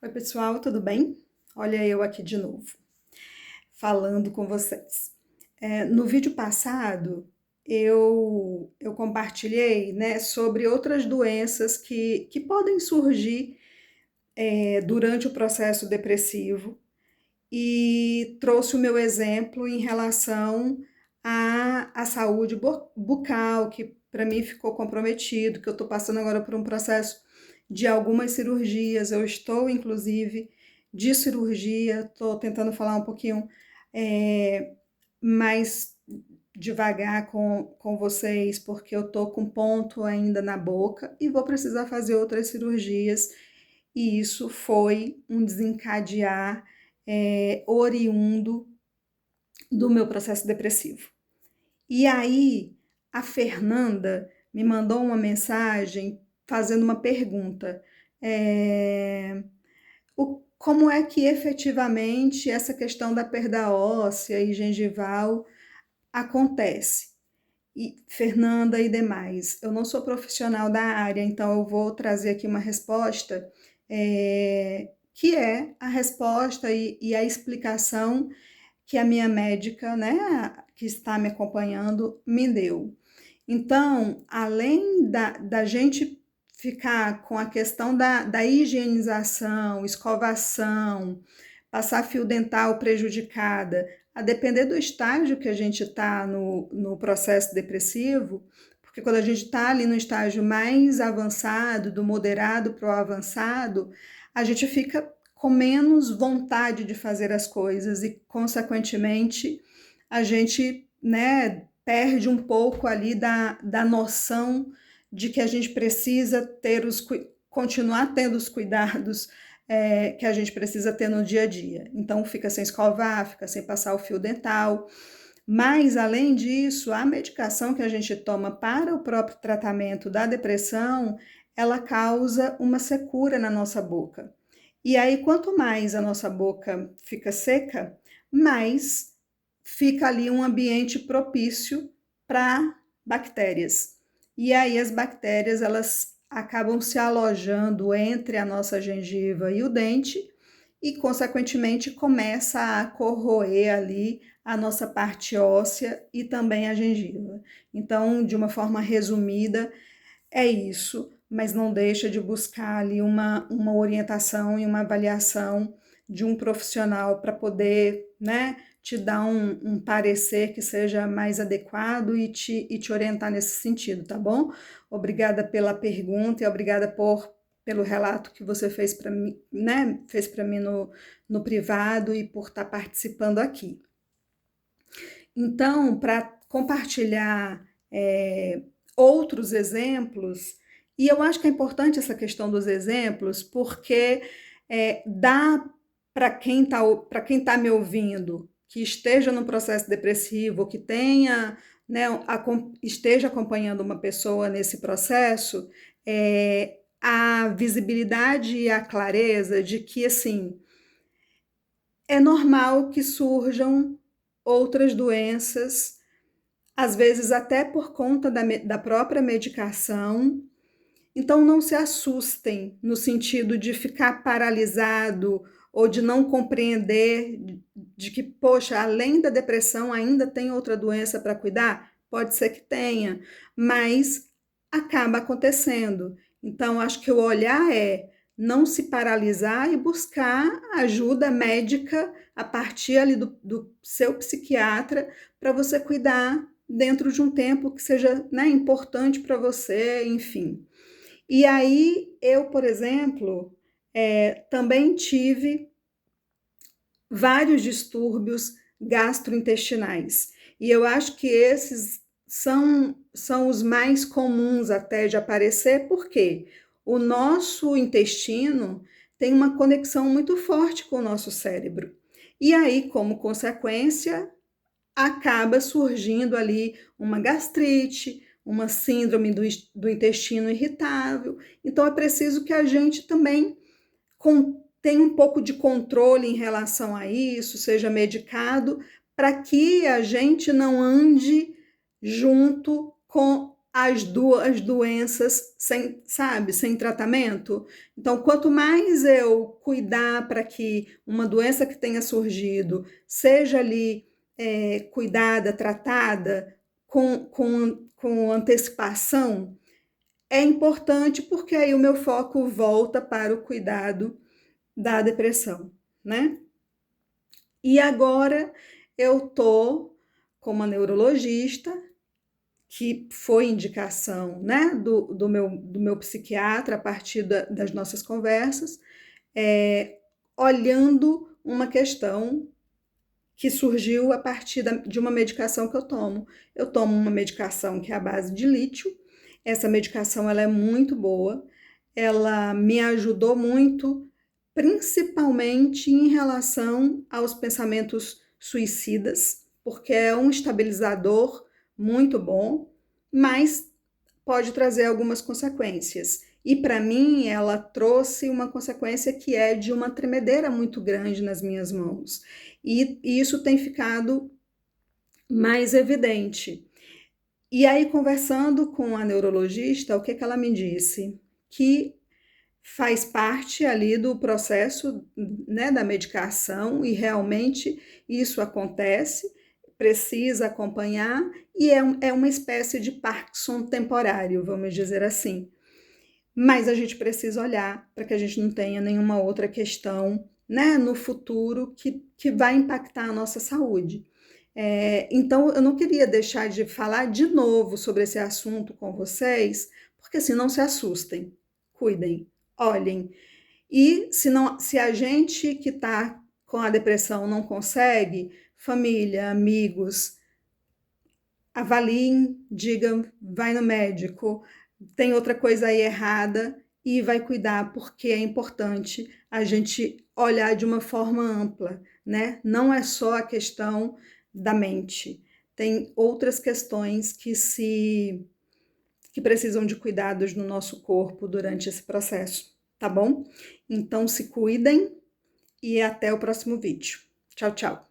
Oi, pessoal, tudo bem? Olha eu aqui de novo, falando com vocês. No vídeo passado, eu compartilhei, né, sobre outras doenças que podem surgir durante o processo depressivo e trouxe o meu exemplo em relação à saúde bucal, que para mim ficou comprometido, que eu estou passando agora por um processo de algumas cirurgias. Eu estou, inclusive, de cirurgia, estou tentando falar um pouquinho é, mais devagar com vocês, porque eu estou com ponto ainda na boca e vou precisar fazer outras cirurgias, e isso foi um desencadear oriundo do meu processo depressivo. E aí, a Fernanda me mandou uma mensagem fazendo uma pergunta. Como é que efetivamente essa questão da perda óssea e gengival acontece? E Fernanda e demais, eu não sou profissional da área, então eu vou trazer aqui uma resposta que é a resposta e a explicação que a minha médica, né, que está me acompanhando, me deu. Então, além da gente ficar com a questão da higienização, escovação, passar fio dental prejudicada, a depender do estágio que a gente está no processo depressivo, porque quando a gente está ali no estágio mais avançado, do moderado para o avançado, a gente fica com menos vontade de fazer as coisas e, consequentemente, a gente, né, perde um pouco ali da noção de que a gente precisa continuar tendo os cuidados que a gente precisa ter no dia a dia. Então, fica sem escovar, fica sem passar o fio dental. Mas, além disso, a medicação que a gente toma para o próprio tratamento da depressão, ela causa uma secura na nossa boca. E aí, quanto mais a nossa boca fica seca, mais fica ali um ambiente propício para bactérias. E aí as bactérias, elas acabam se alojando entre a nossa gengiva e o dente e, consequentemente, começa a corroer ali a nossa parte óssea e também a gengiva. Então, de uma forma resumida, é isso, mas não deixa de buscar ali uma orientação e uma avaliação de um profissional para poder, né, te dar um parecer que seja mais adequado e te orientar nesse sentido, tá bom? Obrigada pela pergunta e obrigada pelo relato que você fez para mim, né, fez para mim no privado e por estar participando aqui. Então, para compartilhar outros exemplos, e eu acho que é importante essa questão dos exemplos, porque dá para quem tá me ouvindo, que esteja no processo depressivo, que tenha, né, esteja acompanhando uma pessoa nesse processo, a visibilidade e a clareza de que, assim, é normal que surjam outras doenças, às vezes até por conta da própria medicação. Então, não se assustem no sentido de ficar paralisado ou de não compreender de que, poxa, além da depressão ainda tem outra doença para cuidar? Pode ser que tenha, mas acaba acontecendo. Então, acho que o olhar é não se paralisar e buscar ajuda médica a partir ali do seu psiquiatra para você cuidar dentro de um tempo que seja, né, importante para você, enfim. E aí, eu, por exemplo, também tive vários distúrbios gastrointestinais. E eu acho que esses são os mais comuns até de aparecer, porque o nosso intestino tem uma conexão muito forte com o nosso cérebro. E aí, como consequência, acaba surgindo ali uma gastrite, uma síndrome do intestino irritável. Então, é preciso que a gente também tenha um pouco de controle em relação a isso, seja medicado, para que a gente não ande junto com as doenças sem, sabe, sem tratamento. Então, quanto mais eu cuidar para que uma doença que tenha surgido seja ali cuidada, tratada com antecipação, é importante porque aí o meu foco volta para o cuidado da depressão, né? E agora eu tô com uma neurologista que foi indicação, né, do meu psiquiatra a partir das nossas conversas, olhando uma questão que surgiu a partir de uma medicação que eu tomo. Eu tomo uma medicação que é a base de lítio. Essa medicação ela é muito boa, ela me ajudou muito, principalmente em relação aos pensamentos suicidas, porque é um estabilizador muito bom, mas pode trazer algumas consequências. E para mim, ela trouxe uma consequência que é de uma tremedeira muito grande nas minhas mãos. E isso tem ficado mais evidente. E aí, conversando com a neurologista, o que ela me disse? Que faz parte ali do processo, né, da medicação e realmente isso acontece, precisa acompanhar e é uma espécie de Parkinson temporário, vamos dizer assim. Mas a gente precisa olhar para que a gente não tenha nenhuma outra questão, né, no futuro que vai impactar a nossa saúde. Então, eu não queria deixar de falar de novo sobre esse assunto com vocês, porque assim, não se assustem, cuidem, olhem. E se a gente que está com a depressão não consegue, família, amigos, avaliem, digam, vai no médico, tem outra coisa aí errada e vai cuidar, porque é importante a gente olhar de uma forma ampla, né? Não é só a questão da mente, tem outras questões que precisam de cuidados no nosso corpo durante esse processo, tá bom? Então se cuidem e até o próximo vídeo. Tchau, tchau.